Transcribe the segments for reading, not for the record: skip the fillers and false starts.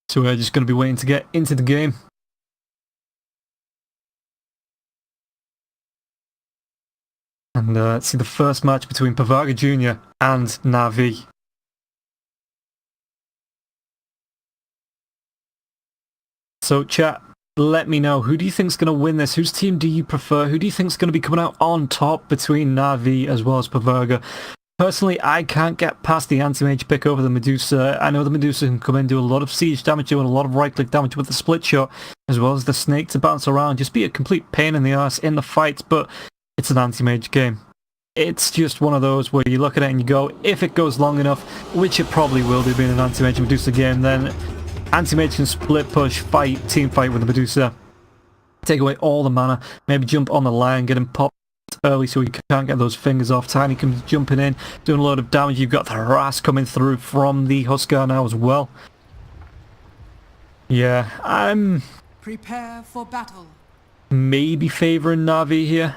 So we're just going to be waiting to get into the game. And see the first match between Pavaga Jr. and Navi. So chat, let me know, who do you think's going to win this? Whose team do you prefer? Who do you think's going to be coming out on top between Navi as well as Pavaga? Personally, I can't get past the anti-mage pick over the Medusa. I know the Medusa can come in, do a lot of siege damage, doing a lot of right-click damage with the split shot, as well as the snake to bounce around, just be a complete pain in the ass in the fights, but it's an anti-mage game. It's just one of those where you look at it and you go, if it goes long enough, which it probably will do being an anti-mage Medusa game, then anti-mage can split push, fight, team fight with the Medusa, take away all the mana, maybe jump on the line, get him popped early so he can't get those fingers off. Tiny comes jumping in, doing a lot of damage. You've got the harass coming through from the Huskar now as well. Yeah, I'm prepare for battle. Maybe favouring Navi here.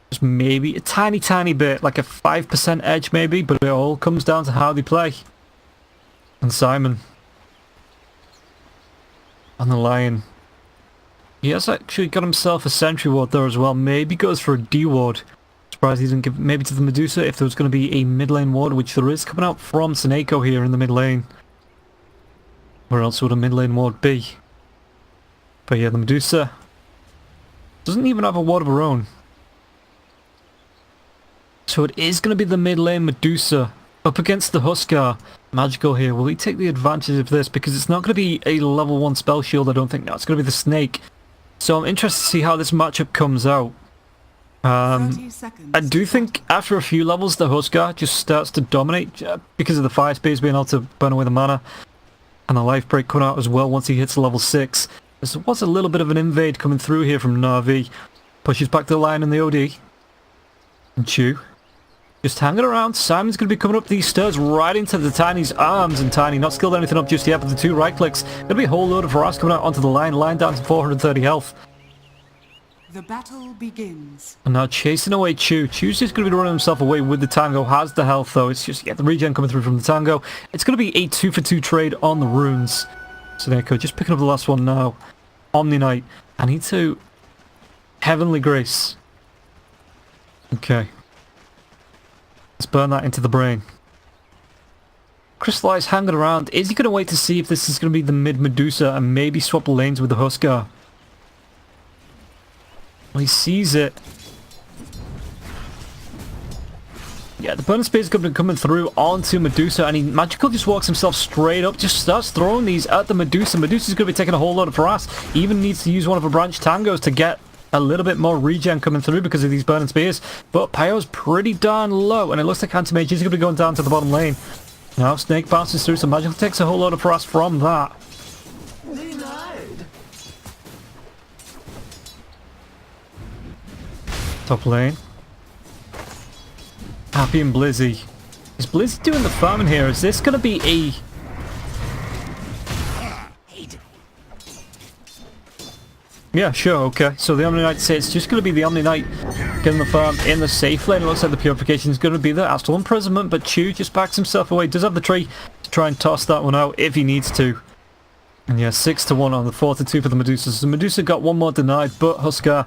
Just maybe a tiny bit, like a 5% edge maybe, but it all comes down to how they play. And Simon on the Lion. He has actually got himself a sentry ward there as well. Maybe goes for a D ward. Surprised he didn't give maybe to the Medusa if there was going to be a mid lane ward, which there is coming out from Seneko here in the mid lane. Where else would a mid lane ward be? But yeah, the Medusa doesn't even have a ward of her own. So it is going to be the mid lane Medusa up against the Huskar. Magical here. Will he take the advantage of this? Because it's not going to be a level 1 spell shield, I don't think. No, it's going to be the snake. So I'm interested to see how this matchup comes out. I do think after a few levels the Huskar just starts to dominate because of the fire space being able to burn away the mana. And the life break coming out as well once he hits level 6. There was a little bit of an invade coming through here from Navi. Pushes back the line in the OD. And Chew just hanging around. Simon's going to be coming up these stairs right into the Tiny's arms, and Tiny not skilled anything up just yet, but the 2 right clicks. Going to be a whole load of harass coming out onto the line down to 430 health. The battle begins. And now chasing away Chew. Chew's just going to be running himself away with the Tango. Has the health though. It's just, yeah, the regen coming through from the Tango. It's going to be a 2-for-2 trade on the runes. Seneko just picking up the last one now. Omni Knight. I need to Heavenly Grace. Okay. Let's burn that into the brain. Crystallize hanging around. Is he going to wait to see if this is going to be the mid Medusa and maybe swap lanes with the Huskar? Well, he sees it. Yeah, the burning spear is going to be coming through onto Medusa, and he Magical just walks himself straight up, just starts throwing these at the Medusa. Medusa's going to be taking a whole lot of harass. He even needs to use one of her branch tangos to get a little bit more regen coming through because of these burning spears. But Pyo's pretty darn low, and it looks like Anti-Mage is going to be going down to the bottom lane. Now Snake bounces through, so Magical takes a whole lot of harass from that. Top lane. Happy and Blizzy. Is Blizzy doing the farming here? Is this going to be a... Yeah, sure, okay. So the Omni Knight says it's just going to be the Omni Knight getting the farm in the safe lane. It looks like the Purification is going to be the Astral Imprisonment, but Chew just backs himself away. Does have the tree to try and toss that one out if he needs to. And yeah, 6-1 on the 4-2 for the Medusa. So Medusa got one more denied, but Huskar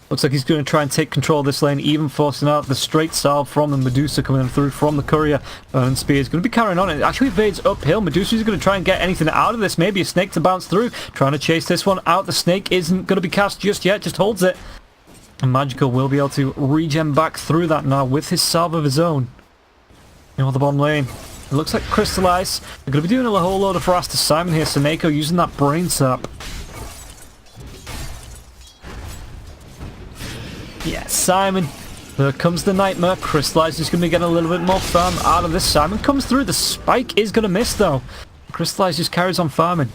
looks like he's going to try and take control of this lane, even forcing out the straight salve from the Medusa coming through from the Courier. And Spear is going to be carrying on. It actually evades uphill. Medusa is going to try and get anything out of this. Maybe a snake to bounce through. Trying to chase this one out. The snake isn't going to be cast just yet. Just holds it. And Magical will be able to regen back through that now with his salve of his own. You know, the bottom lane. It looks like Crystallize. They're going to be doing a whole load of harass to Simon here. Seneko using that Brain Sap. Yeah, Simon. There comes the Nightmare. Crystallize is going to be getting a little bit more farm out of this. Simon comes through. The spike is going to miss though. Crystallize just carries on farming.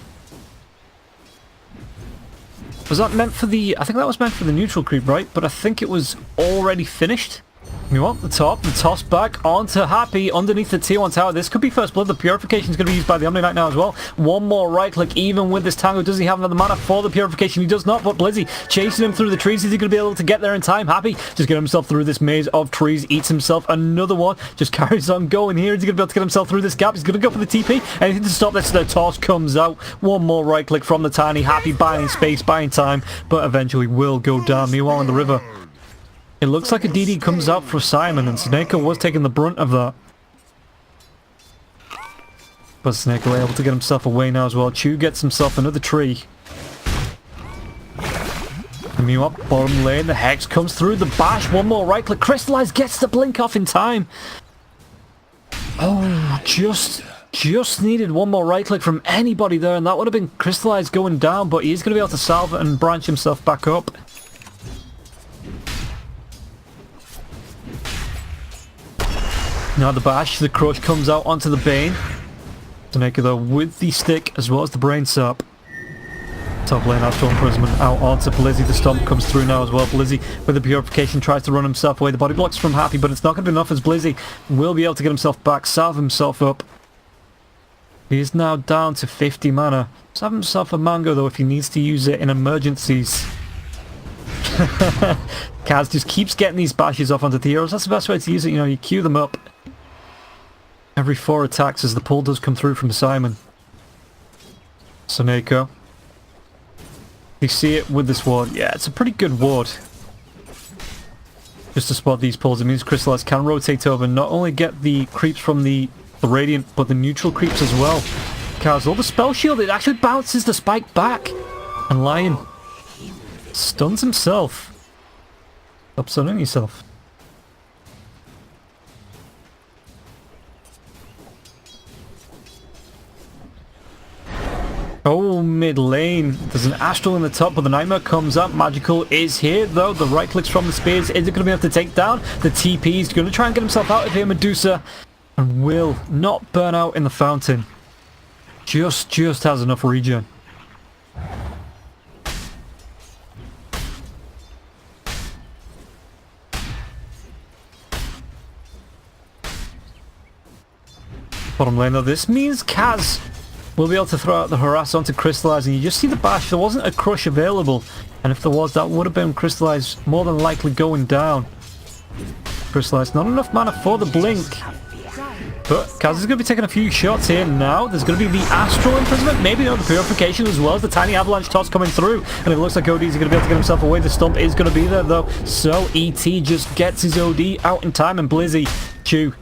Was that meant for the... I think that was meant for the neutral creep, right? But I think it was already finished. You want the top, the toss back onto Happy underneath the tier 1 tower. This could be first blood. The purification is going to be used by the Omni Knight now as well. One more right click, even with this tango. Does he have another mana for the purification? He does not, but Blizzy chasing him through the trees. Is he going to be able to get there in time? Happy just get himself through this maze of trees, eats himself another one, just carries on going here. Is he going to be able to get himself through this gap? He's going to go for the TP. Anything to stop this. The toss comes out. One more right click from the Tiny. Happy buying space, buying time, but eventually will go down. Meanwhile in the river, it looks like a DD comes out for Simon, and Snako was taking the brunt of that. But Snako able to get himself away now as well. Chew gets himself another tree. And meanwhile, bottom lane, the Hex comes through, the bash, one more right click. Crystallize gets the blink off in time. Oh, just needed one more right click from anybody there, and that would have been Crystallize going down, but he's going to be able to salve it and branch himself back up. Now the bash, the crush comes out onto the Bane. Tanaka though with the stick as well as the brain sap. Top lane Astral Imprisonment out onto Blizzy. The stomp comes through now as well. Blizzy with the purification tries to run himself away. The body blocks from Happy, but it's not going to be enough as Blizzy will be able to get himself back, salve himself up. He is now down to 50 mana. Salve himself a mango though if he needs to use it in emergencies. Kaz just keeps getting these bashes off onto the heroes. That's the best way to use it. You know, you queue them up every 4 attacks as the pull does come through from Simon. Soneko. You see it with this ward. Yeah, it's a pretty good ward. Just to spot these pulls, it means Crystallize can rotate over and not only get the creeps from the Radiant, but the neutral creeps as well. Kaz, all the spell shield, it actually bounces the spike back. And Lion stuns himself. Stop stunning yourself. Oh, mid lane. There's an Astral in the top, but the Nightmare comes up. Magical is here, though. The right clicks from the spears. Is it going to be able to take down the TP? He's going to try and get himself out of here, Medusa. And will not burn out in the fountain. Just has enough regen. Bottom lane though, this means Kaz will be able to throw out the harass onto Crystallize, and you just see the bash. There wasn't a crush available, and if there was, that would have been Crystallize more than likely going down. Crystallize, not enough mana for the blink. But Kaz is going to be taking a few shots here now. There's going to be the Astral Imprisonment, maybe not the Purification as well as the Tiny Avalanche toss coming through. And it looks like OD is going to be able to get himself away. The stump is going to be there though. So ET just gets his OD out in time, and Blizzy, Chew,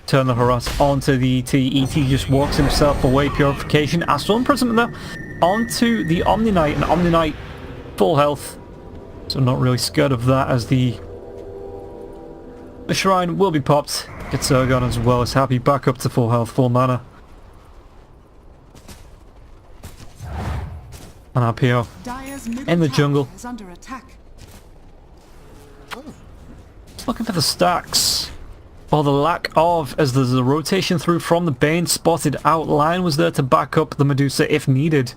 turn the harass onto the ET. ET just walks himself away. Purification, Astral Imprisonment though, onto the Omni Knight, and Omni Knight full health. So not really scared of that as the shrine will be popped. Gets Ergon as well as Happy back up to full health, full mana. And RPO in the jungle. Looking for the stacks. Or the lack of, as there's a rotation through from the Bane spotted out. Lion was there to back up the Medusa if needed.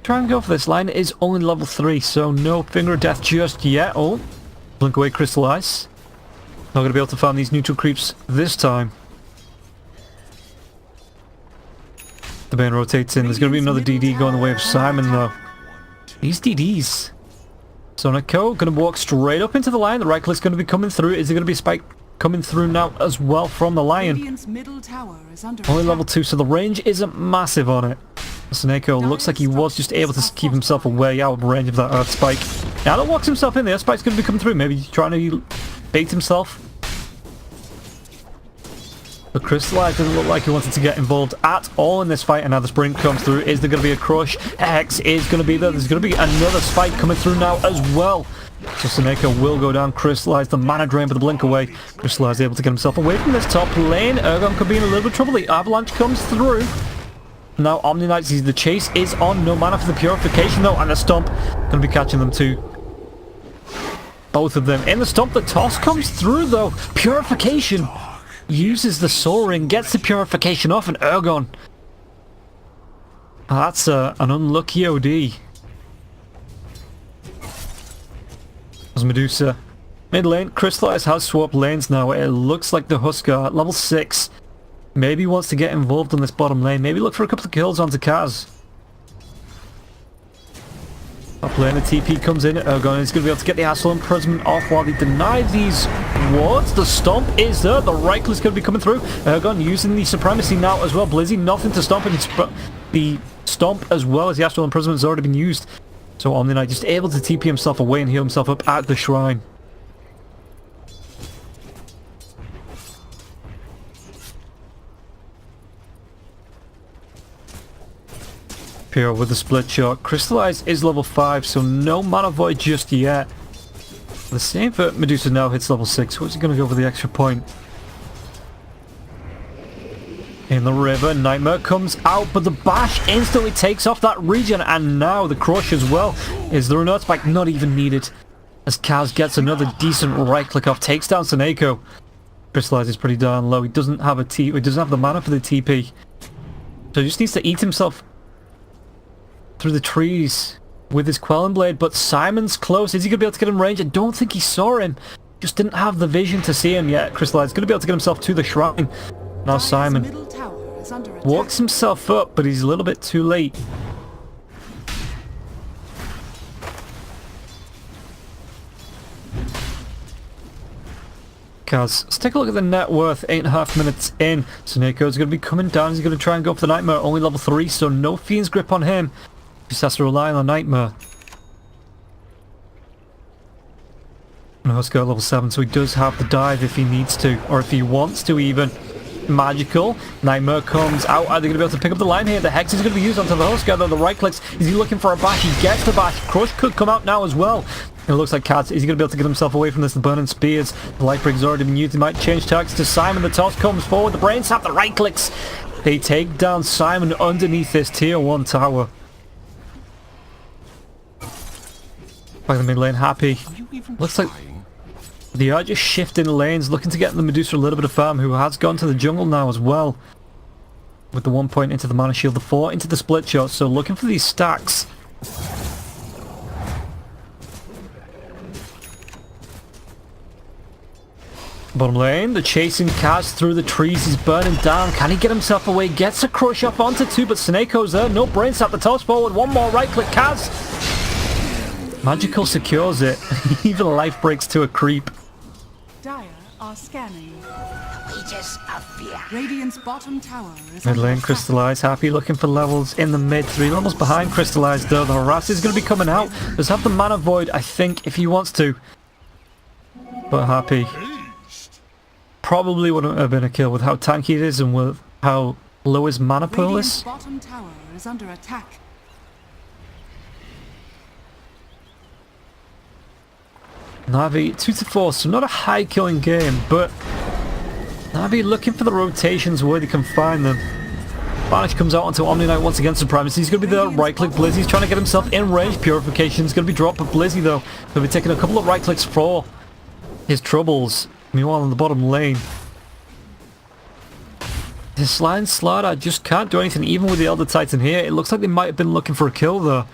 Try and go for this. Lion is only level 3, so no Finger of Death just yet. Oh, blink away Crystallize. Not going to be able to farm these neutral creeps this time. The Bane rotates in. There's going to be another DD going the way of Simon though. These DDs. Sonoko going to walk straight up into the Lion. The right click's going to be coming through. Is there going to be a spike coming through now as well from the Lion? Only level 2, so the range isn't massive on it. Soneko looks like he was just able to keep himself away out of range of that Earth Spike. Now that walks himself in there. Spike's going to be coming through. Maybe trying to bait himself. But Crystallize doesn't look like he wanted to get involved at all in this fight, and now the sprint comes through. Is there going to be a crush? Hex is going to be there. There's going to be another spike coming through now as well. So Soneko will go down. Crystallize, the mana drain, but the blink away. Crystallize able to get himself away from this top lane. Ergon could be in a little bit of trouble. The avalanche comes through. Now Omni Knight sees the chase is on. No mana for the purification though, and the stomp going to be catching them too. Both of them in the stomp. The toss comes through though. Purification uses the soaring, gets the purification off, and Ergon. That's an unlucky OD. As Medusa Mid lane, Crystallize has swapped lanes now. It looks like the Huskar at level 6 maybe wants to get involved in this bottom lane. Maybe look for a couple of kills onto Kaz. Top lane, the TP comes in. Ergon is going to be able to get the Assault Imprisonment off while they deny these wards. The Stomp is there. The right click's going to be coming through. Ergon using the Supremacy now as well. Blizzy, nothing to stop it. The Stomp as well as the Astral Imprisonment has already been used. So Omni Knight just able to TP himself away and heal himself up at the shrine. Pure with the split shot. Crystallize is level 5, so no Mana Void just yet. The same for Medusa now hits level 6. What's he going to go for the extra point? In the river, Nightmare comes out, but the bash instantly takes off that region, and now the crush as well. Is there an Earthspike? Not even needed. As Kaz gets another decent right click off, takes down Seneko. Crystallize is pretty darn low. He doesn't have he doesn't have the mana for the TP. So he just needs to eat himself through the trees with his Quelling Blade, but Simon's close. Is he going to be able to get in range? I don't think he saw him. Just didn't have the vision to see him yet. Crystallize is going to be able to get himself to the shrine. Now Simon walks himself up, but he's a little bit too late. Kaz, let's take a look at the net worth. 8.5 minutes in. Seneco's going to be coming down. He's going to try and go for the Nightmare. Only level 3, so no Fiend's Grip on him. Just has to rely on the Nightmare. And Huskar level 7, so he does have the dive if he needs to, or if he wants to even. Magical. Nightmare comes out. Are they going to be able to pick up the line here? The Hex is going to be used onto the Huskar, though. The right clicks. Is he looking for a bash? He gets the bash. Crush could come out now as well. It looks like Kaz, is he going to be able to get himself away from this? The Burning Spears. The Light Break's already been used. He might change targets to Simon. The toss comes forward. The Brain Sap. The right clicks. They take down Simon underneath this tier 1 tower. By the mid lane, Happy. Looks like they are just shifting lanes, looking to get the Medusa a little bit of farm, who has gone to the jungle now as well. With the 1 point into the Mana Shield, the 4 into the split shot, so looking for these stacks. Bottom lane, the chasing Kaz through the trees, he's burning down. Can he get himself away? Gets a crush up onto 2, but Seneco's there. No Brain Sap, the toss forward, one more right click, Kaz. Magical secures it. Even life breaks to a creep. Dire are scanning. Radiant's bottom tower is mid lane, Crystallize. Happy looking for levels in the mid. 3 levels behind Crystallize though. The Harass is going to be coming out. Does have the Mana Void, I think, if he wants to. But Happy probably wouldn't have been a kill with how tanky it is and with how low his mana pool is. Radiant's bottom tower is under attack. Na'Vi 2-4, so not a high killing game, but Na'Vi looking for the rotations where they can find them. Banish comes out onto Omni Knight once again, Supremacy. He's going to be there, right click Blizzy. He's trying to get himself in range. Purification's going to be dropped, but Blizzy though will be taking a couple of right clicks for his troubles. Meanwhile in the bottom lane, this Sly Slaughter just can't do anything even with the Elder Titan here. It looks like they might have been looking for a kill though.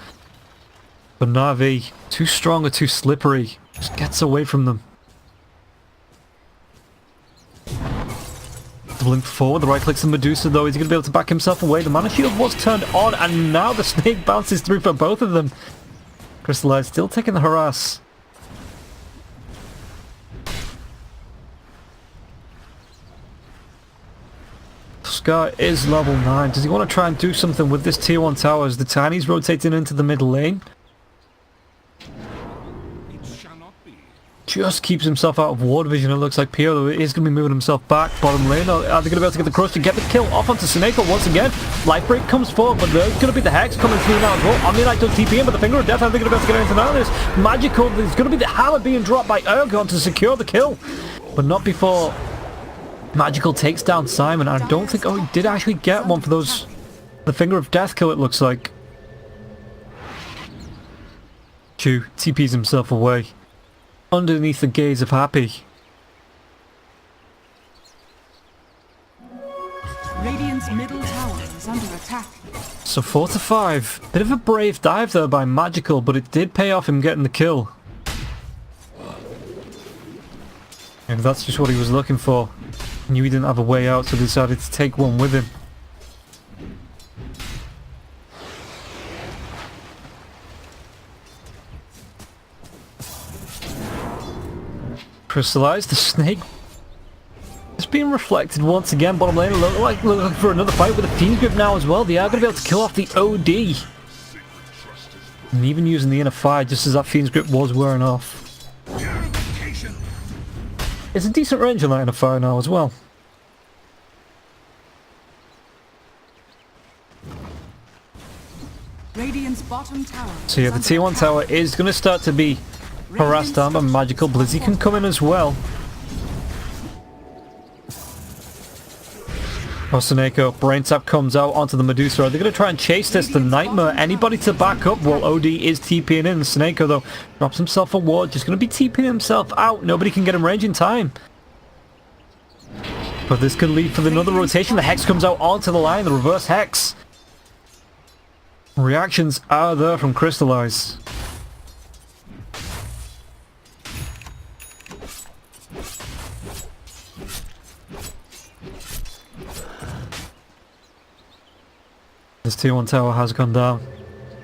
But Na'Vi, too strong or too slippery. Just gets away from them. Doubling forward, the right clicks on Medusa though. Is he going to be able to back himself away? The Mana Shield was turned on and now the snake bounces through for both of them. Crystallize still taking the harass. Scar is level 9. Does he want to try and do something with this tier 1 tower as the Tiny's rotating into the mid lane? Just keeps himself out of ward vision. It looks like Pio is going to be moving himself back. Bottom lane, are they going to be able to get the crush to get the kill off onto Seneko once again? Life Break comes forward, but there's going to be the Hex coming through now as well. Omni Knight does TP in, but the Finger of Death, are they going to be able to get anything out of this? Magical, there's going to be the Hammer being dropped by Ergon to secure the kill, but not before Magical takes down Simon. I don't think, oh, he did actually get one for those, the Finger of Death kill it looks like. Chu TPs himself away. Underneath the gaze of Happy. Radiant's middle tower is under attack. So 4-5. Bit of a brave dive there by Magical, but it did pay off him getting the kill. that's just what he was looking for. Knew he didn't have a way out, so decided to take one with him. Crystallized, the snake is being reflected once again. Bottom lane looking for another fight with a Fiend's Grip now as well. They are going to be able to kill off the OD. And even using the inner fire just as that Fiend's Grip was wearing off. It's a decent range on that inner fire now as well. Radiant's bottom tower. So yeah, the tier 1 tower is going to start to be harassed down by magical. Blizzy can come in as well. Osaneko, Brain Tap comes out onto the Medusa. Are they going to try and chase this? The Nightmare, anybody to back up? Well, OD is TPing in. Osaneko, though, drops himself a ward. Just going to be TPing himself out. Nobody can get him range in time. But this could lead for another rotation. The Hex comes out onto the line. The reverse Hex. Reactions are there from Crystallize. This tier 1 tower has gone down.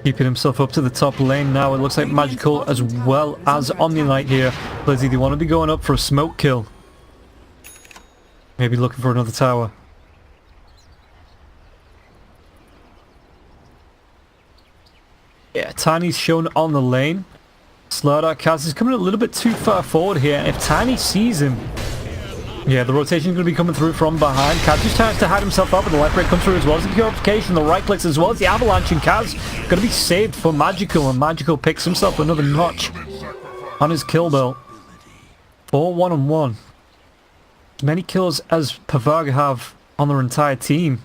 Keeping himself up to the top lane now. It looks like Magical as well as Omni-Knight here. Blizzy, they want to be going up for a smoke kill. Maybe looking for another tower. Yeah, Tiny's shown on the lane. Slardar Kaz is coming a little bit too far forward here. And if Tiny sees him... Yeah, the rotation is going to be coming through from behind. Kaz just tries to hide himself up, and the left break comes through as well as the purification, the right clicks as well as the avalanche, and Kaz going to be saved for Magical, and Magical picks himself another notch on his kill belt. 4 1-on-1. As many kills as Pavaga have on their entire team.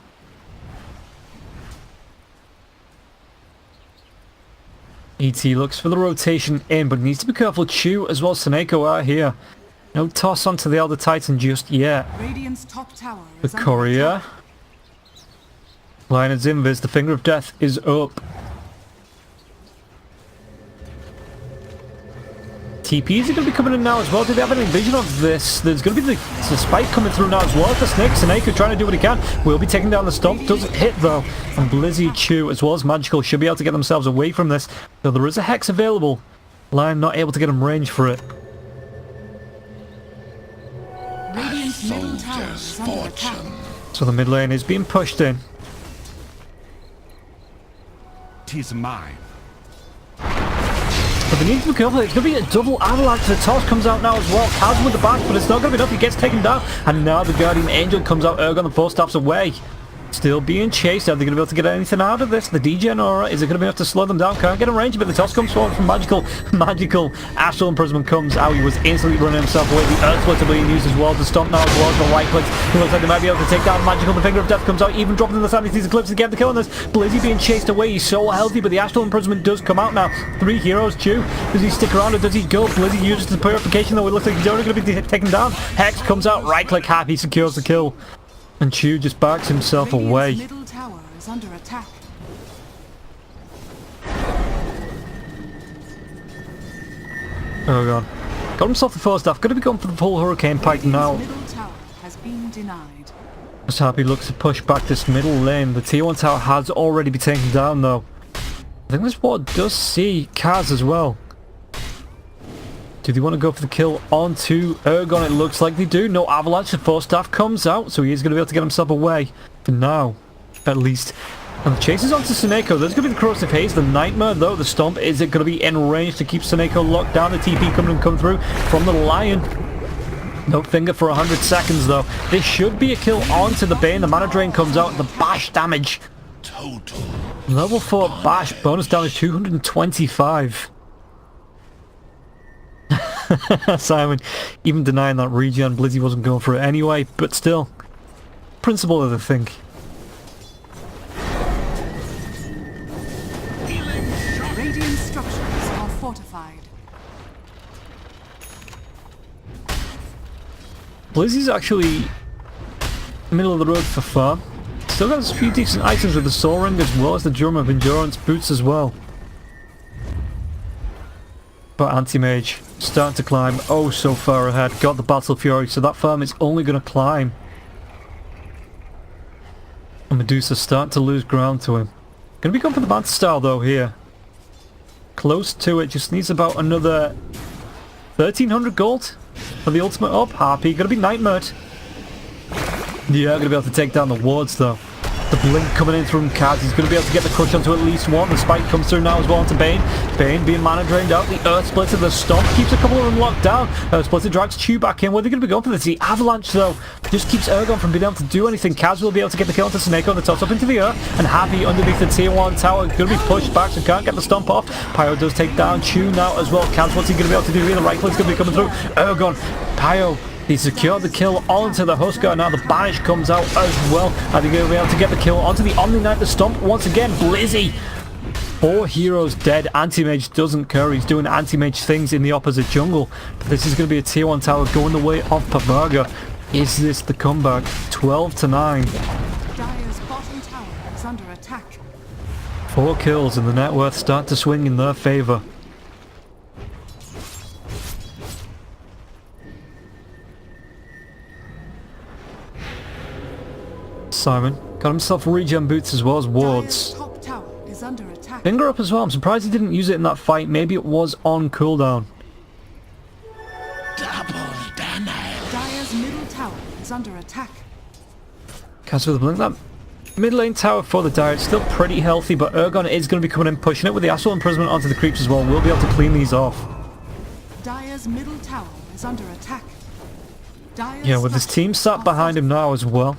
ET looks for the rotation in, but needs to be careful. Chu as well as Saneko are here. No toss onto the Elder Titan just yet. Radiant's top tower The is under courier. attack. Lionel's Invis, the Finger of Death is up. TPs are going to be coming in now as well. Do they have any vision of this? There's going to be the spike coming through now as well. The Snake, Saneko trying to do what he can. Will be taking down the stomp. Doesn't hit though. And Blizzy, Chu as well as Magical should be able to get themselves away from this. So there is a Hex available. Lion not able to get him range for it. Radiant's middle tower is under attack. So the mid lane is being pushed in. 'Tis mine. But they need to be careful. It's going to be a double avalanche. The toss comes out now as well. Kaz with the bash, but it's not going to be enough. He gets taken down. And now the Guardian Angel comes out. Ergon the 4 steps away. Still being chased. Are they going to be able to get anything out of this? The DJ Aura, is it going to be enough to slow them down? Can't get a range, but the toss comes forward from Magical. Magical Astral Imprisonment comes out. He was instantly running himself away. The Earth Splitter being used as well to stomp now as well as the right clicks. It looks like they might be able to take down Magical. The Finger of Death comes out, even dropping in the sand. He sees the clips to get the kill on this. Blizzy being chased away. He's so healthy, but the Astral Imprisonment does come out now. 3 heroes, Chew. Does he stick around or does he go? Blizzy uses the purification, though. It looks like he's only going to be taken down. Hex comes out, right click, happy, secures the kill. And Chew just backs himself Radiant's away. middle tower is under attack. Oh god. Got himself the 4 staff. Going to be going for the full Hurricane Pike now. Radiant's middle tower has been denied. Just happy looks to push back this middle lane. The tier 1 tower has already been taken down though. I think this ward does see Kaz as well. Do they want to go for the kill onto Ergon? It looks like they do. No avalanche. The 4 staff comes out, so he is going to be able to get himself away. For now, at least. And the chase is onto Saneko. There's going to be the Corrosive Haze. The Nightmare, though. The Stomp, is it going to be in range to keep Saneko locked down? The TP come through from the Lion. No finger for 100 seconds, though. This should be a kill onto the Bane. The Mana Drain comes out. The bash damage. Total. Level 4 bash. Bonus damage 225. Simon even denying that regen. Blizzy wasn't going for it anyway, but still, principle of the thing. Radiant structures are fortified. Blizzy's actually middle of the road for farm. Still got a few decent items with the Soul Ring as well as the Drum of Endurance boots as well. But Anti-Mage starting to climb oh so far ahead. Got the Battle Fury, so that farm is only going to climb. And Medusa starting to lose ground to him. Going to be going for the Manta style though here. Close to it, just needs about another 1300 gold for the ultimate up. Harpy, going to be nightmared. Yeah, going to be able to take down the wards though. The blink coming in from Kaz, he's going to be able to get the crush onto at least one. The spike comes through now as well onto Bane. Bane being mana drained out. The Earth Splitter, the Stomp keeps a couple of them locked down. Earth Splitter drags Chew back in. Where are they going to be going for this? The Avalanche though just keeps Ergon from being able to do anything. Kaz will be able to get the kill onto Snake on the toss up into the Earth. And Happy underneath the tier 1 tower. Going to be pushed back so can't get the Stomp off. Pyro does take down Chew now as well. Kaz, what's he going to be able to do here? The right click's going to be coming through. Ergon, Pyro. He secured the kill onto the Husker. Now the Banish comes out as well. Are they going to be able to get the kill onto the Omni Knight? The Stomp once again. Blizzy. 4 heroes dead. Anti-Mage doesn't care. He's doing Anti-Mage things in the opposite jungle. But this is going to be a tier 1 tower going the way of Pavaga. Is this the comeback? 12-9. Dire's bottom tower is under attack. 4 kills and the net worth start to swing in their favour. Simon got himself regen boots as well as wards. Dire's top tower is under attack. Finger up as well. I'm surprised he didn't use it in that fight. Maybe it was on cooldown. Double damage. Dire's middle tower is under attack. Cast with the blink. That mid lane tower for the Dire, it's still pretty healthy, but Ergon is going to be coming in, pushing it with the Astral Imprisonment onto the creeps as well. We'll be able to clean these off. Dire's middle tower is under attack. Dire's Yeah, with his team sat behind him now as well.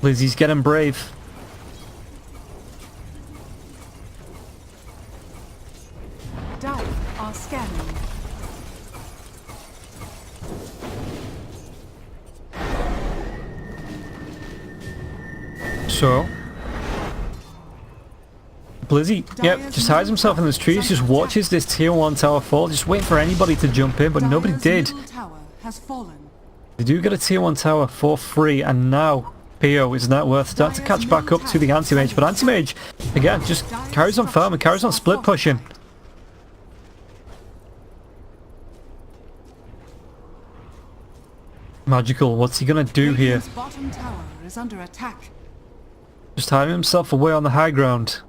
Lizzie's getting brave. Dire are scanning. So Blizzy, yep, just hides himself in this trees, just watches this tier 1 tower fall, just waiting for anybody to jump in, but nobody did. Dire's middle tower has fallen. They do get a tier 1 tower for free, and now PO is net worth start to catch back up to the Anti-Mage, but Anti-Mage, again, just carries on firm and carries on split pushing. Magical, what's he gonna do here? Radiant's bottom tower is under attack. Just hiding himself away on the high ground.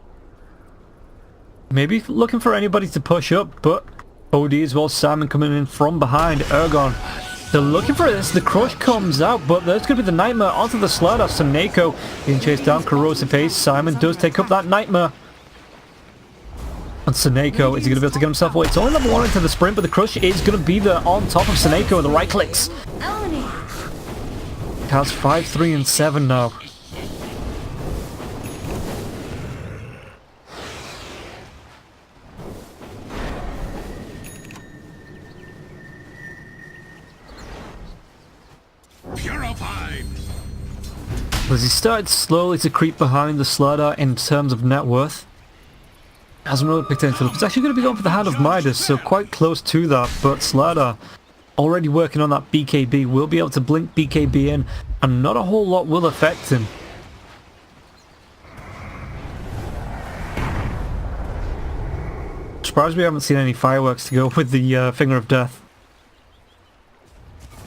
Maybe looking for anybody to push up, but OD as well, Simon coming in from behind, Ergon. They're looking for this, the crush comes out, but there's going to be the Nightmare onto the Slaughter. Saneko being chased down, Corrosive Haze. Simon does take up that Nightmare. And Saneko, is he going to be able to get himself away? It's only level 1 into the sprint, but the crush is going to be there on top of Saneko. The right clicks. Has 5, 3, and 7 now. Purified. As he started slowly to creep behind the Slaughter in terms of net worth. Has another potential. It's actually going to be going for the Hand of Midas, so quite close to that, but Slaughter already working on that BKB, will be able to blink BKB in, and not a whole lot will affect him. Surprised we haven't seen any fireworks to go with the Finger of Death.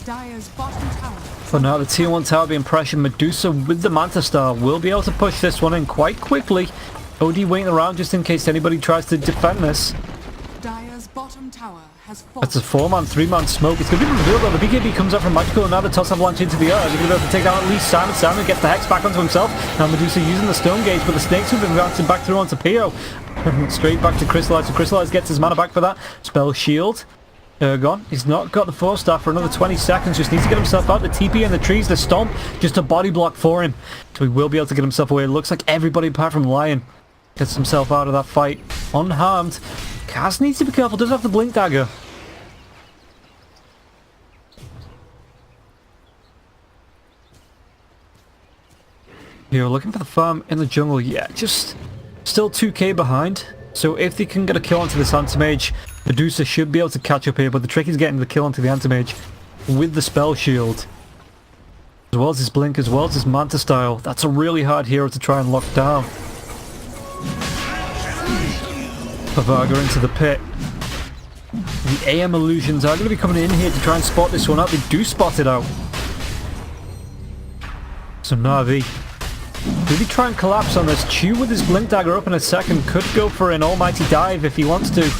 Dire's bottom tower. But now the tier 1 tower being pressured, Medusa with the Manta Star will be able to push this one in quite quickly. OD waiting around just in case anybody tries to defend this. Dire's bottom tower has fallen. That's a 4-man, 3-man smoke. It's going to be revealed though. The BKB comes up from Magical, and now the toss avalanche into the air. They're going to be able to take down at least Simon. Simon gets the Hex back onto himself. Now Medusa using the Stone Gauge, but the Snakes have been bouncing back through onto Pio. Straight back to Crystallize. So Crystallize gets his mana back for that. Spell Shield. Ergon, he's not got the 4-star for another 20 seconds, just needs to get himself out. The TP in the trees, the Stomp, just a body block for him. So he will be able to get himself away. It looks like everybody apart from Lion gets himself out of that fight unharmed. Kaz needs to be careful, does have the Blink Dagger. You're looking for the farm in the jungle, yeah, just still 2k behind. So if they can get a kill onto this Anti-Mage, Medusa should be able to catch up here, but the trick is getting the kill onto the Anti-Mage with the Spell Shield. As well as his Blink, as well as his Manta Style. That's a really hard hero to try and lock down. Pavaga into the pit. The AM illusions are going to be coming in here to try and spot this one out. They do spot it out. So Na'Vi, do they try and collapse on this? Chew with his blink dagger up in a second could go for an almighty dive if he wants to.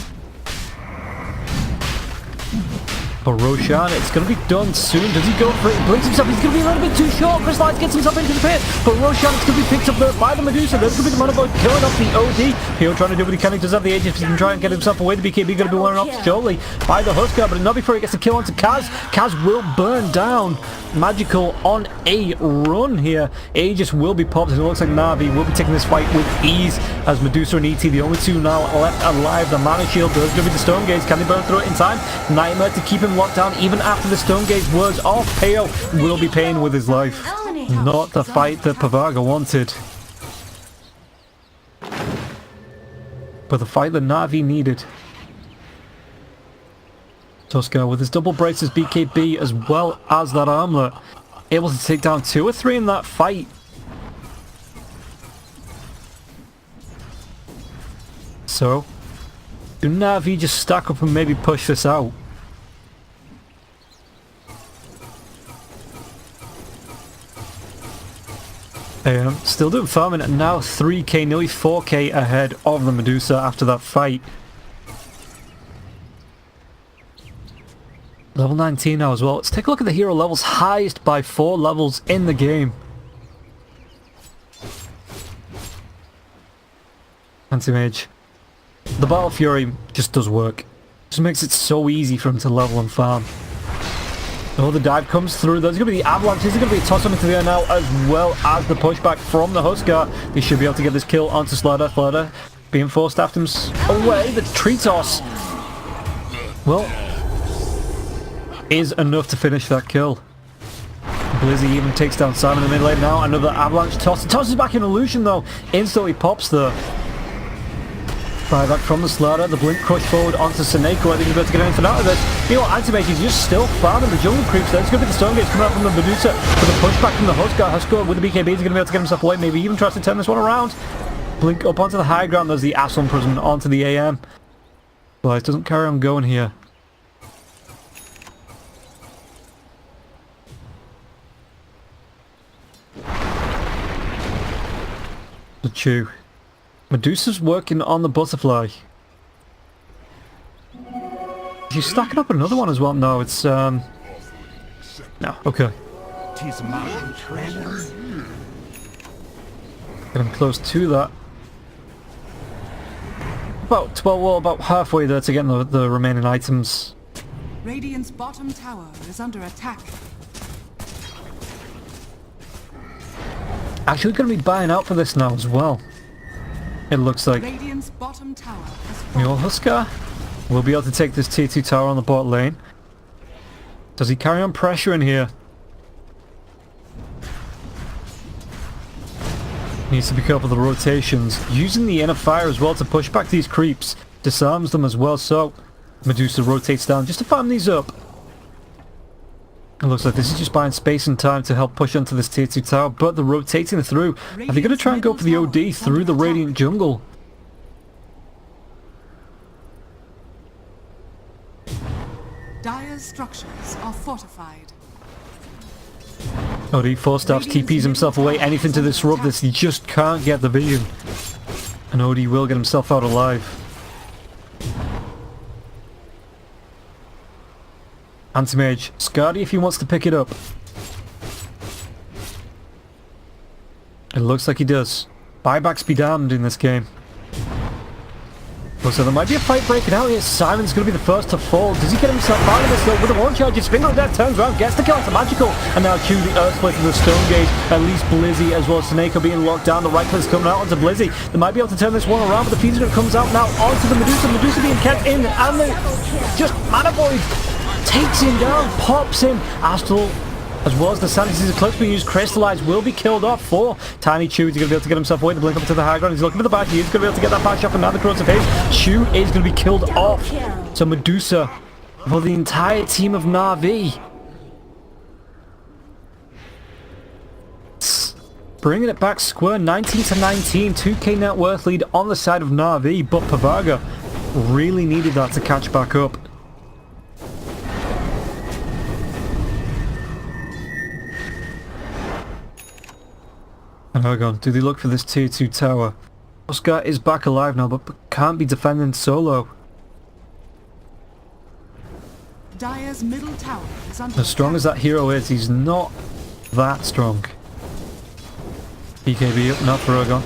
For Roshan, it's going to be done soon. Does he go for it? He blinks himself. He's going to be a little bit too short. Crystallize gets himself into the pit. But Roshan, it's going to be picked up there by the Medusa. There's going to be the Monoboy killing off the OD. Pio trying to do what he can. He does have the age if he can try and get himself away. The BKB going to be wearing off shortly by the Husker, but not before he gets the kill onto Kaz. Kaz will burn down. Magical on a run here. Aegis will be popped, and it looks like Na'Vi will be taking this fight with ease as Medusa and ET, the only two now left alive. The Mana Shield does going to be the Stone Gaze. Can they burn through it in time? Nightmare to keep him locked down even after the Stone Gaze was off. Peo will be paying with his life. Not the fight that Pavaga wanted, but the fight that Na'Vi needed. Tusker with his double braces BKB as well as that armlet, able to take down 2 or 3 in that fight. So, do Na'Vi just stack up and maybe push this out? Still doing farming, and now 3k, nearly 4k ahead of the Medusa after that fight. Level 19 now as well. Let's take a look at the hero levels, highest by 4 levels in the game. Anti-Mage. The Battle Fury just does work. Just makes it so easy for him to level and farm. Oh, the dive comes through. There's going to be the avalanche. There's going to be a toss up into the air now, as well as the pushback from the Husker. They should be able to get this kill onto Slider. Slider being forced after him away. The tree toss, well, is enough to finish that kill. Blizzy even takes down Simon in the mid lane now. Another avalanche toss. It tosses back in illusion though. Instantly pops there. Buyback from the Slaughter, the blink crush forward onto Seneko. I think he's about to get anything out of this. You know, Anti-Mage is just still farming the jungle creeps. There's going to be the Stone Gates coming out from the Medusa with a pushback from the Husker. Husker with the BKB is going to be able to get himself away. Maybe even tries to turn this one around. Blink up onto the high ground. There's the Aslan Prison onto the AM. But it doesn't carry on going here. The Chew. Medusa's working on the butterfly. She's stacking up another one as well. No, it's no. Okay. Tis my treasure. Getting close to that. About halfway there to getting the remaining items. Radiant's bottom tower is under attack. Actually, going to be buying out for this now as well. It looks like Radiant's bottom tower has fallen. Mule Husker will be able to take this tier 2 tower on the bot lane. Does he carry on pressure in here? Needs to be careful with the rotations. Using the inner fire as well to push back these creeps. Disarms them as well, so Medusa rotates down just to farm these up. It looks like this is just buying space and time to help push onto this tier 2 tower, but they're rotating through. Are they going to try and go for the OD through the Radiant jungle? Dire's structures are fortified. OD 4-staffs, TPs himself away, anything to disrupt this, he just can't get the vision. And OD will get himself out alive. Anti-Mage, Scardy if he wants to pick it up. It looks like he does. Buybacks be damned in this game. So there might be a fight breaking out here. Simon's going to be the first to fall. Does he get himself out of this though? With a one charge, his finger of death turns around, gets the kill, it's a magical. And now Chew the Earthquake to the Stone Gate. At least Blizzy as well as Seneko being locked down. The right click's coming out onto Blizzy. They might be able to turn this one around, but the Phoenix comes out now onto the Medusa. Medusa being kept in, and the just Mana Void takes him down, pops him. Astral, as well as the Sandy's Eclipse being used, Crystallize will be killed off for Tiny Chew. He's going to be able to get himself away, the blink up to the high ground. He's looking for the back. He is going to be able to get that back shot, and now the cross of his. Chew is going to be killed off. So Medusa for the entire team of Na'Vi. Bringing it back square, 19 to 19, 2k net worth lead on the side of Na'Vi, but Pavaga Really needed that to catch back up. And hang on, do they look for this tier 2 tower? Oscar is back alive now, but can't be defending solo. Dire's middle tower is under As strong as that hero is, he's not that strong. BKB up, not for Ergon.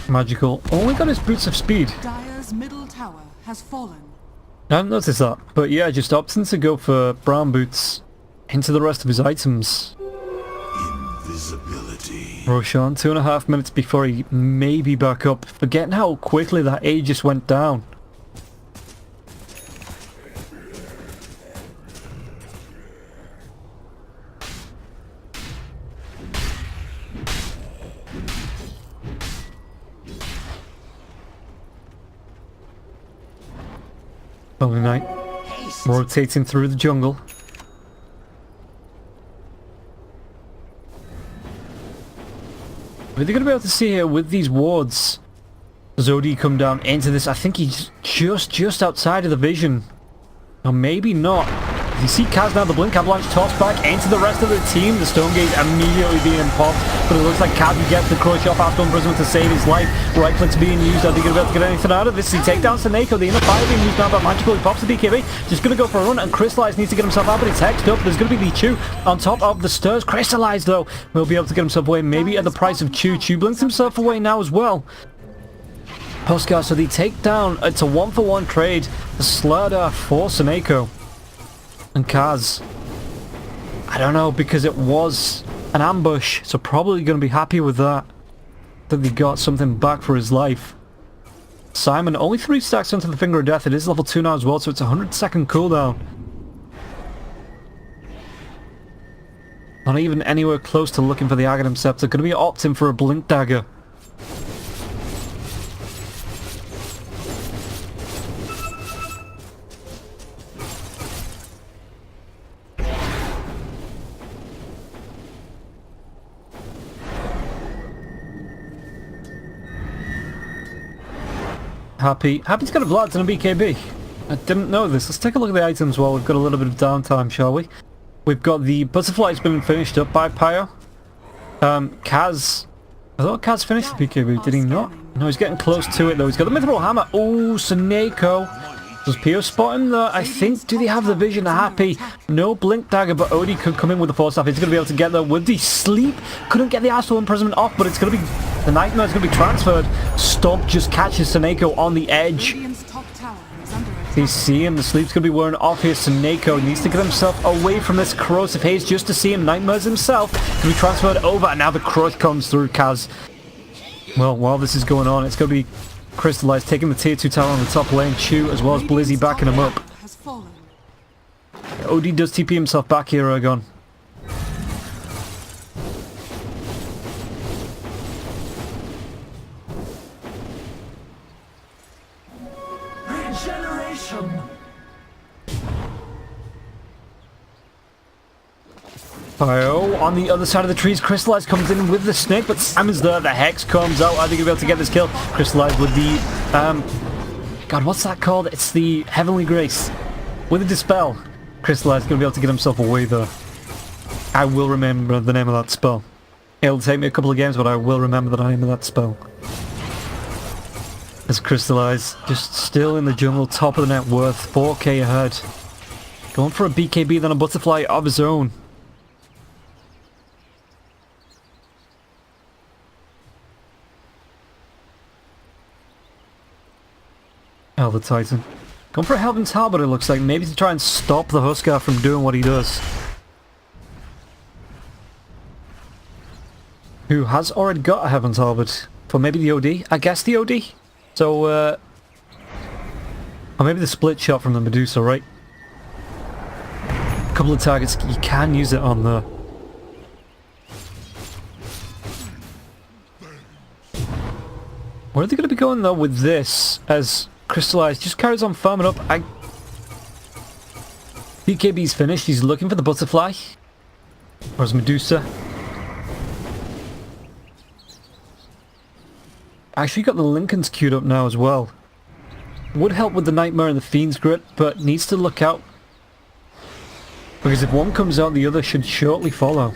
Magical. Only got his boots of speed. Dire's middle tower has fallen. I haven't noticed that, but yeah, just opting to go for brown boots into the rest of his items. Invisibility. Roshan, 2.5 minutes before he may be back up, forgetting how quickly that Aegis went down. Lonely Knight, rotating through the jungle. Are they going to be able to see here with these wards? Does OD come down into this? I think he's just outside of the vision. Or maybe not. You see Kaz now, the Blink Avalanche tossed back into the rest of the team. The Stone Gate immediately being popped. But it looks like Kaz gets the crush off after Imprisonment to save his life. Right click's being used. Are they going to be able to get anything out of this? He take down Seneko. The inner fire being used now by Magical. He pops the BKB. Just going to go for a run. And Crystallize needs to get himself out. But he's hexed up. There's going to be the Chew on top of the Stirs. Crystallize, though, will be able to get himself away. Maybe at the price of Chew. Chew blinks himself away now as well. Oscar, so they take down. It's a 1-for-1 trade. The Slaughter for Seneko. And Kaz, I don't know, because it was an ambush, so probably going to be happy with that. That they got something back for his life. Simon, only 3 stacks onto the Finger of Death. It is level 2 now as well, so it's a 100-second cooldown. Not even anywhere close to looking for the Aghanim Scepter. Going to be opting for a Blink Dagger. Happy's got a Vlad and a BKB. I didn't know this. Let's take a look at the items while we've got a little bit of downtime, shall we? We've got the Butterfly's been finished up by Pyro. Kaz. I thought Kaz finished the BKB, did he not? No, he's getting close to it though. He's got the Mithril Hammer. Oh, Seneko. Does Pio spot him there? I think, do they have the vision? Happy. No Blink Dagger, but Odie could come in with the Force Staff. He's going to be able to get there with the Sleep. Couldn't get the Astral Imprisonment off, but it's going to be... The Nightmare's going to be transferred. Stomp just catches Seneko on the edge. He's seeing the Sleep's going to be wearing off here. Seneko needs to get himself away from this Corrosive Haze just to see him. Nightmares himself to be transferred over, and now the crush comes through Kaz. Well, while this is going on, it's going to be Crystallize taking the tier 2 tower on the top lane. Chew as well as Blizzy backing him up. OD does TP himself back here, Ergon. Pio on the other side of the trees. Crystallize comes in with the snake, but Simon's there. The Hex comes out. Are they going to be able to get this kill? Crystallize with the... God, what's that called? It's the Heavenly Grace. With the Dispel. Crystallize going to be able to get himself away there. I will remember the name of that spell. It'll take me a couple of games, but I will remember the name of that spell. As Crystallize just still in the jungle, top of the net worth, 4k ahead. Going for a BKB, then a Butterfly of his own. The Titan. Going for a Heaven's Halberd, it looks like, maybe to try and stop the Huskar from doing what he does. Who has already got a Heaven's Halberd for maybe the OD? I guess the OD? So, or maybe the split shot from the Medusa, right? A couple of targets, you can use it on the... Where are they going to be going though with this as... Crystallize just carries on farming up. BKB's finished. He's looking for the Butterfly. Where's Medusa? Actually got the Lincolns queued up now as well. Would help with the Nightmare and the Fiend's Grit, but needs to look out. Because if one comes out, the other should shortly follow.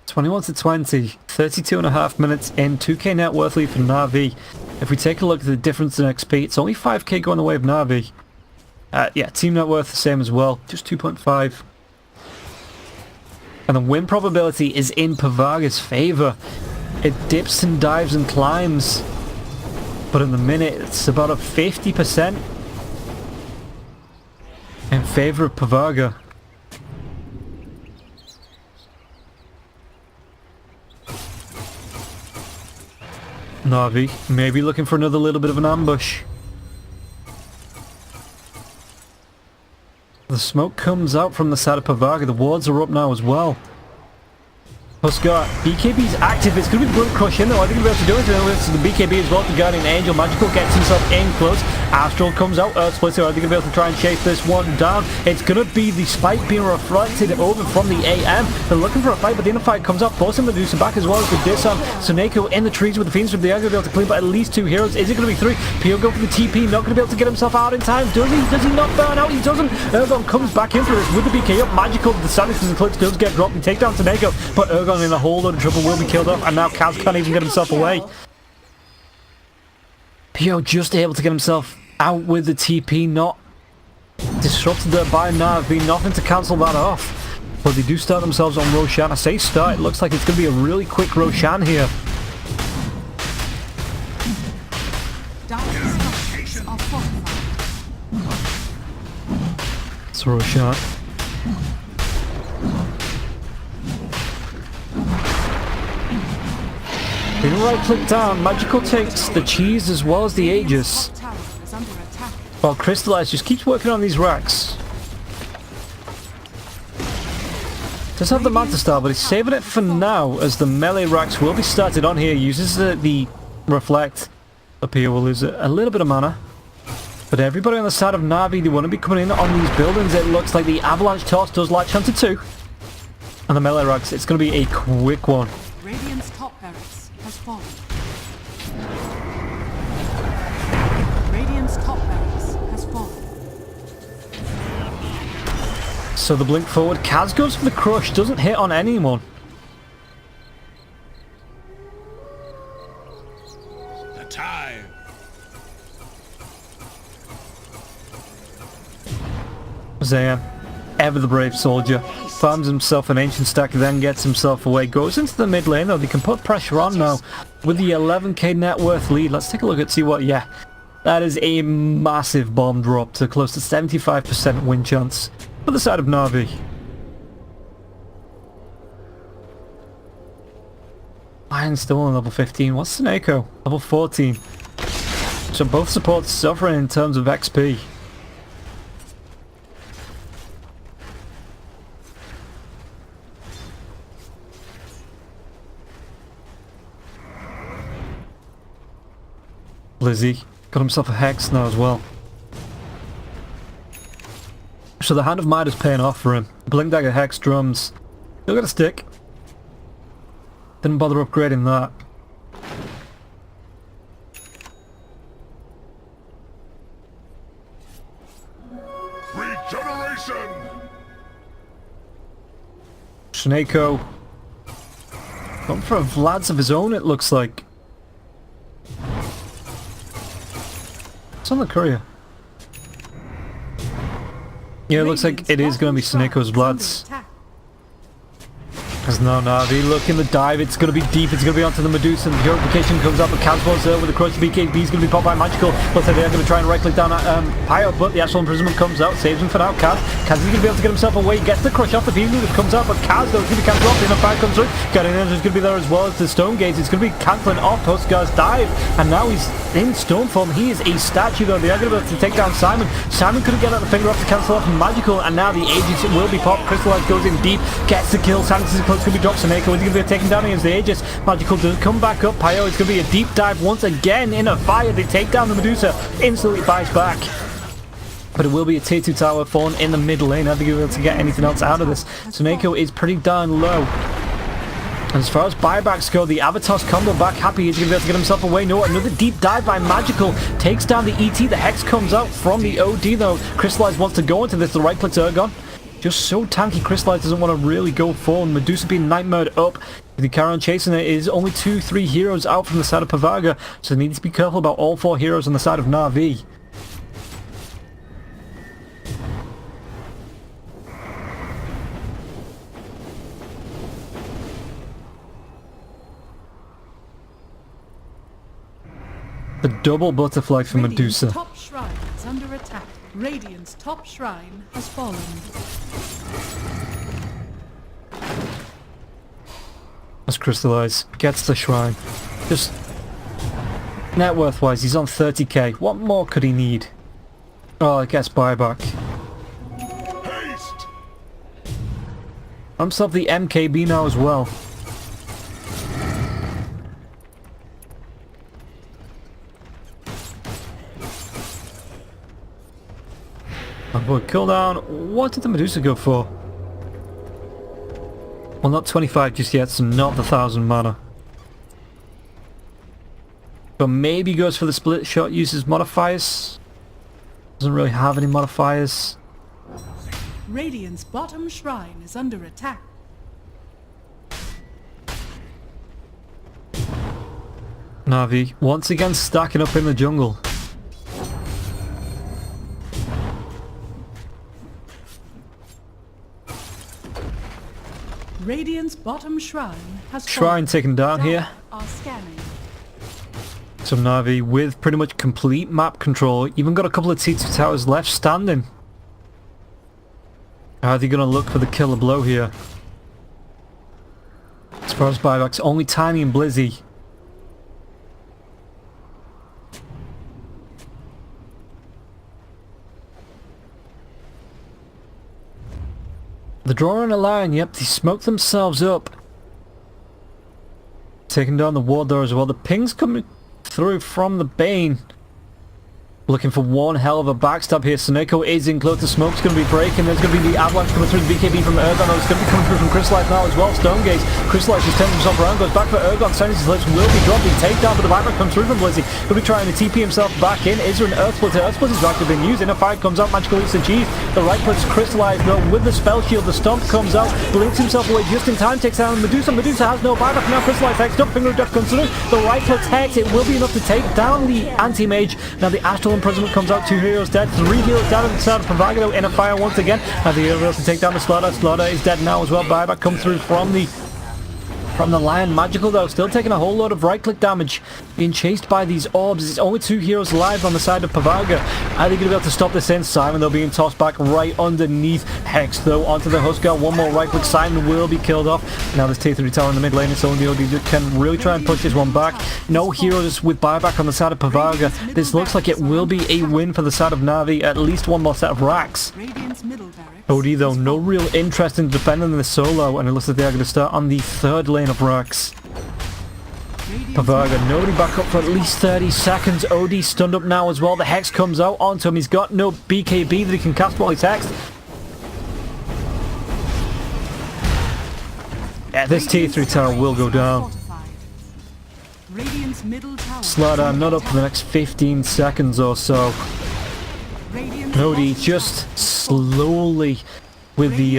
$21-20, 32.5 minutes in, 2k net worth lead for Na'Vi. If we take a look at the difference in XP, it's only 5k going the way of Na'Vi. Yeah, team net worth the same as well, just 2.5. And the win probability is in Pavaga's favour. It dips and dives and climbs. But in the minute, it's about a 50% in favour of Pavaga. Na'Vi maybe looking for another little bit of an ambush. The smoke comes out from the side of Pavaga. The wards are up now as well. Huskar, BKB's active. It's going to be the Blood Crush in though. I think we'll be able to do it. So the BKB as well to Guardian Angel. Magical gets himself in close. Astral comes out. Earth Splitter. I think we'll be able to try and chase this one down. It's going to be the spike being reflected over from the AM. They're looking for a fight, but the inner fight comes out, forcing them to do some back as well as the disarm. Suneko in the trees with the Fiends from the air. Going to be able to clean by at least 2 heroes. Is it going to be 3? Pio go for the TP. Not going to be able to get himself out in time. Does he? Does he not burn out? He doesn't. Ergon comes back in for it with the BK up. Magical. The Status and Eclipse does get dropped and take down Suneko. But Ergon in a whole lot of trouble, will be killed off, and now Kaz can't even get himself away. Pio just able to get himself out with the TP, not disrupted there by Na'Vi. Nothing to cancel that off. But they do start themselves on Roshan. I say start, it looks like it's going to be a really quick Roshan here. It's Roshan. Being right click down, Magical takes the cheese as well as the Aegis. While Crystallize just keeps working on these racks. Does have the Manta Star, but he's saving it for now as the melee racks will be started on here. Uses the Reflect. Up here will lose a little bit of mana. But everybody on the side of Na'Vi, they want to be coming in on these buildings. It looks like the Avalanche Toss does latch onto 2. And the melee racks, it's going to be a quick one. Radiant's top barracks has fallen. Radiant's top barracks has fallen. So the blink forward, Kaz goes for the crush, doesn't hit on anyone. The time. Zayan, ever the brave soldier, farms himself an ancient stack, then gets himself away. Goes into the mid lane though. They can put pressure on now with the 11k net worth lead. Let's take a look at see what. Yeah, that is a massive bomb drop to close to 75% win chance for the side of Na'Vi. Iron's still on level 15. What's Suneko? Level 14. So both supports suffering in terms of XP. Lizzie got himself a Hex now as well. So the Hand of Might is paying off for him. Blink Dagger, Hex, Drums. Still got a stick. Didn't bother upgrading that. Regeneration. Suneko going for a Vlad's of his own, it looks like. It's on the courier. Yeah, it looks like it is going to be Suneko's Vlad's. As now Na'Vi looking the dive, it's going to be deep, it's going to be onto the Medusa, and the purification comes up, but Kazbo's there with the crush. BKB is going to be popped by Magical. Looks like they're going to try and right click down at Pyro, but the Astral Imprisonment comes out, saves him for now. Kaz is going to be able to get himself away, gets the crush off the Beam that comes out, but Kaz though is going to be cancelled off. The inner fire comes through. Guardian Angel is going to be there as well as the Stone Gaze. It's going to be cancelling off Huskar's dive, and now he's in stone form. He is a statue though. They are going to be able to take down Simon. Simon couldn't get out the finger off to cancel off Magical, and now the Aegis will be popped. Crystallize goes in deep, gets the kill. Sanity is close, going to be dropped. Suneko is going to be taken down against the Aegis. Magical does come back up. Pyro is going to be a deep dive once again in a fire. They take down the Medusa, instantly buys back. But it will be a tier 2 tower falling in the mid lane. I think he'll be able to get anything else out of this. So Neko is pretty darn low. As far as buybacks go, the Avatar's combo back happy. He's going to be able to get himself away. No, another deep dive by Magical. Takes down the ET. The Hex comes out from the OD though. Crystallize wants to go into this. The right click to Ergon. Just so tanky. Crystallize doesn't want to really go forward. Medusa being nightmared up. If they carry on chasing it, is only 2-3 heroes out from the side of Pavaga. So they need to be careful about all 4 heroes on the side of Na'Vi. The double butterfly for Medusa. Top shrine is under attack. Radiant's top shrine has fallen. Let's Crystallize. Gets the shrine. Just net worth wise, he's on 30k. What more could he need? Oh, I guess buyback. Haste! Himself the MKB now as well. But cooldown, what did the Medusa go for? Well, not 25 just yet, so not the 1000 mana. But maybe goes for the split shot, uses modifiers. Doesn't really have any modifiers. Radiant's bottom shrine is under attack. Na'Vi, once again stacking up in the jungle. Radiant's bottom shrine has Shrine taken down here. Are scanning. So Na'Vi with pretty much complete map control. Even got a couple of T2 towers left standing. Are they going to look for the killer blow here? As far as buybacks, only Tiny and Blizzy. The drawing a line, yep, they smoked themselves up. Taking down the ward there as well. The ping's coming through from the Bane. Looking for one hell of a backstab here. Soneko is in close. The smoke's going to be breaking. There's going to be the avalanche coming through. The BKB from Ergon. It's going to be coming through from Crystallize now as well. Stonegaze. Crystallize just turns himself around. Goes back for Ergon. Silences his lips. Will be dropping. Takedown, but the buyback comes through from Blizzy. He'll be trying to TP himself back in. Is there an Earth Split? Earth Split is actually been used. In a fight comes out. Magical Leaps achieved. The right click's Crystallize though with the spell shield. The stomp comes out. Blinks himself away just in time. Takes down Medusa. Medusa has no buyback now. Crystallize Hex. Don't finger death comes through. The right click's Hex. It will be enough to take down the anti-mage. Now the Astral Imprisonment comes out. 2 heroes dead, 3 heroes down on the side of Pavaga in a fire once again. Now the hero to take down the Slaughter. Slaughter is dead now as well. Buyback comes through from the Lion. Magical though, still taking a whole load of right click damage. Being chased by these orbs. It's only 2 heroes alive on the side of Pavaga. Are they going to be able to stop this in? Simon though being tossed back right underneath Hex though onto the Husker. One more right click. Simon will be killed off. Now there's T3 tower in the mid lane. It's only the OD can really try and push this one back. No heroes with buyback on the side of Pavaga. This looks like it will be a win for the side of Na'Vi. At least one more set of racks. OD though, no real interest in defending the solo, and it looks like they are going to start on the 3rd lane of racks. Pavaga, nobody back up for at least 30 seconds. OD stunned up now as well. The Hex comes out onto him. He's got no BKB that he can cast while he's hexed. Yeah, this T3 tower will go down. Slaughter not up for the next 15 seconds or so. OD just slowly with the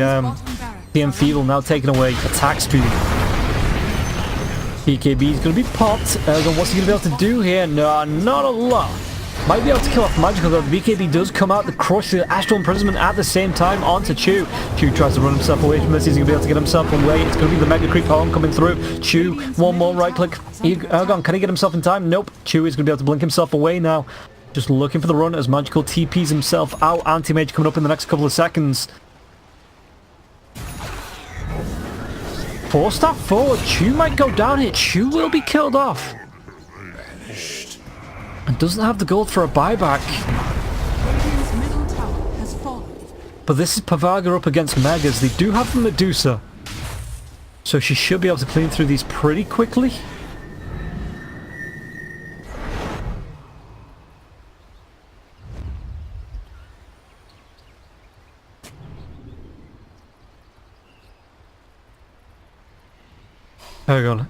Enfeeble now taking away attack speed. BKB is going to be popped. What's he going to be able to do here? No, not a lot. Might be able to kill off Magical though. The BKB does come out to crush the Astral Imprisonment at the same time onto Chu. Chu tries to run himself away from this. He's going to be able to get himself away. It's going to be the Mega Creep home coming through. Chu, one more right click. Ergon, can he get himself in time? Nope. Chu is going to be able to blink himself away now. Just looking for the run as Magical TPs himself out. Anti-Mage coming up in the next couple of seconds. 4-star forward. Chu might go down here. Chu will be killed off. And doesn't have the gold for a buyback. But this is Pavaga up against Megas. They do have the Medusa. So she should be able to clean through these pretty quickly. Hang on.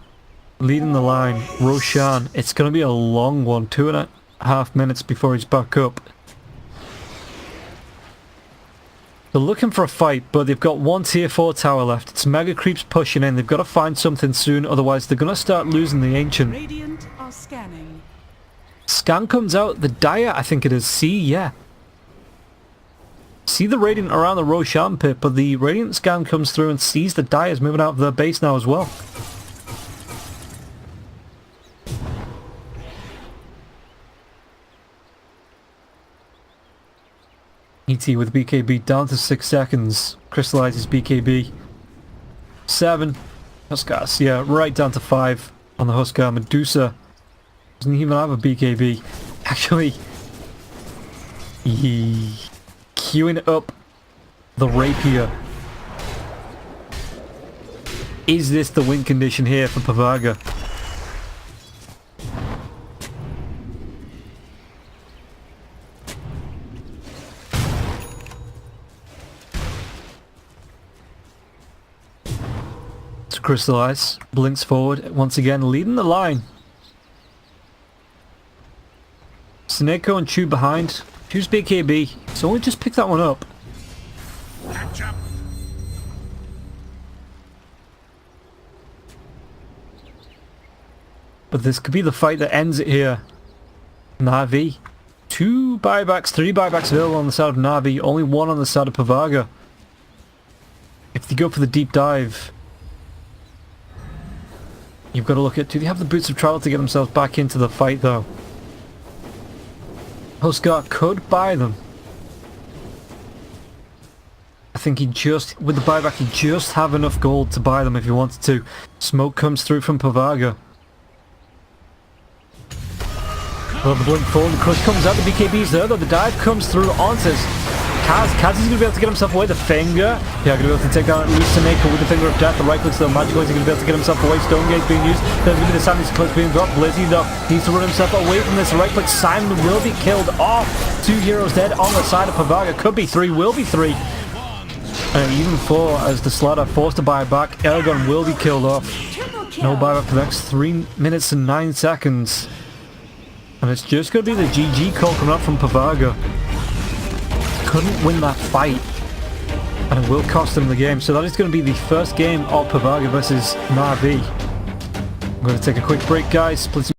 Leading the line, Roshan. It's going to be a long one. 2.5 minutes before he's back up. They're looking for a fight, but they've got one tier 4 tower left. It's Mega Creeps pushing in. They've got to find something soon, otherwise they're going to start losing the Ancient. Radiant are scanning. Scan comes out. The Dire, I think it is. See, yeah. See the Radiant around the Roshan pit, but the Radiant scan comes through and sees the Dire's moving out of their base now as well. ET with BKB down to 6 seconds. Crystallizes BKB. 7. Huskars, yeah, right down to 5 on the Huskar. Medusa doesn't even have a BKB. Actually, queuing up the Rapier. Is this the win condition here for Pavaga? To crystallize, blinks forward once again, leading the line. Sineko and Chew behind. Chew's BKB. So only just picked that one up. Catch up. But this could be the fight that ends it here. Na'Vi. 2 buybacks, 3 buybacks available on the side of Na'Vi, only 1 on the side of Pavaga. If they go for the deep dive, you've got to look at, do they have the boots of travel to get themselves back into the fight though? Huskar could buy them. I think he just, with the buyback, he just have enough gold to buy them if he wanted to. Smoke comes through from Pavaga. Well, the blink forward, the crush comes out, the BKB's there though, the dive comes through onto Kaz. Kaz is going to be able to get himself away. The finger. Yeah, going to be able to take down at least Sineko with the finger of death. The right click's still magical. He's going to be able to get himself away. Stone Gate's being used. There's going to be the Sandy's clutch being dropped. Blizzy though needs to run himself away from this. The right click. Simon will be killed off. 2 heroes dead on the side of Pavaga. Could be 3, will be 3. And even 4 as the Slatter forced to buy back. Eragon will be killed off. No buyback for the next 3 minutes and 9 seconds. And it's just going to be the GG call coming up from Pavaga. Couldn't win that fight. And it will cost him the game. So that is going to be the first game of Pavaga versus Na'Vi. I'm going to take a quick break, guys. Please